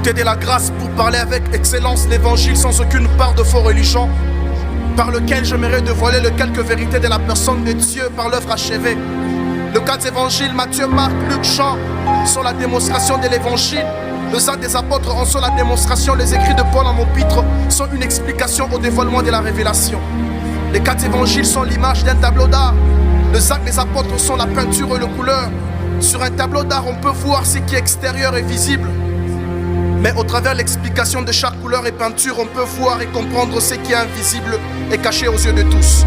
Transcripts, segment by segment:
doté de la grâce pour parler avec excellence l'évangile sans aucune part de faux religion, par lequel j'aimerais dévoiler les quelques vérités de la personne de Dieu par l'œuvre achevée. Le 4 évangiles, Matthieu, Marc, Luc, Jean, sont la démonstration de l'évangile. Les actes des apôtres en sont la démonstration. Les écrits de Paul en mon pitre sont une explication au dévoilement de la révélation. Les 4 évangiles sont l'image d'un tableau d'art. Les actes des apôtres sont la peinture et les couleurs. Sur un tableau d'art, on peut voir ce qui est extérieur et visible. Mais au travers de l'explication de chaque couleur et peinture, on peut voir et comprendre ce qui est invisible et caché aux yeux de tous.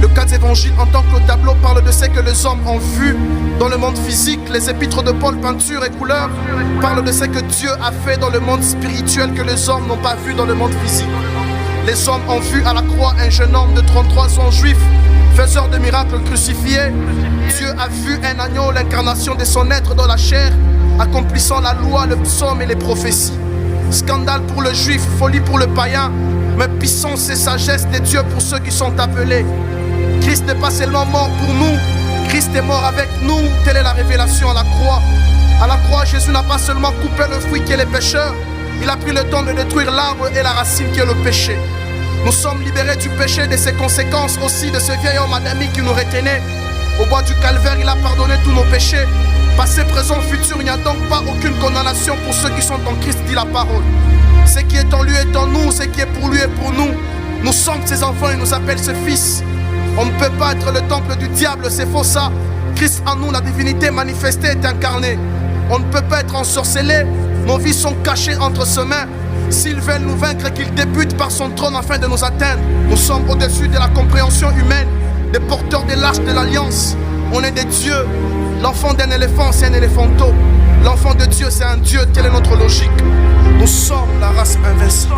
Le 4 évangiles, en tant que tableau, parle de ce que les hommes ont vu dans le monde physique. Les épîtres de Paul, peinture et couleur, parlent de ce que Dieu a fait dans le monde spirituel que les hommes n'ont pas vu dans le monde physique. Les hommes ont vu à la croix un jeune homme de 33 ans juif, faiseur de miracles crucifié. Dieu a vu un agneau, l'incarnation de son être dans la chair, accomplissant la loi, le psaume et les prophéties. Scandale pour le juif, folie pour le païen, mais puissance et sagesse de Dieu pour ceux qui sont appelés. Christ n'est pas seulement mort pour nous, Christ est mort avec nous. Telle est la révélation à la croix. À la croix, Jésus n'a pas seulement coupé le fruit qui est le pécheur, il a pris le temps de détruire l'arbre et la racine qui est le péché. Nous sommes libérés du péché, de ses conséquences aussi, de ce vieil homme adamique qui nous retenait. Au bois du calvaire, il a pardonné tous nos péchés. Passé, présent, futur, il n'y a donc pas aucune condamnation pour ceux qui sont en Christ, dit la parole. Ce qui est en lui est en nous, ce qui est pour lui est pour nous. Nous sommes ses enfants, il nous appelle ses fils. On ne peut pas être le temple du diable, c'est faux ça. Christ en nous, la divinité manifestée est incarnée. On ne peut pas être ensorcelé, nos vies sont cachées entre ses mains. S'ils veulent nous vaincre, qu'ils débutent par son trône afin de nous atteindre. Nous sommes au-dessus de la compréhension humaine, des porteurs de l'arche de l'alliance. On est des dieux. L'enfant d'un éléphant, c'est un éléphanteau. L'enfant de Dieu, c'est un Dieu. Quelle est notre logique? Nous sommes la race invincible.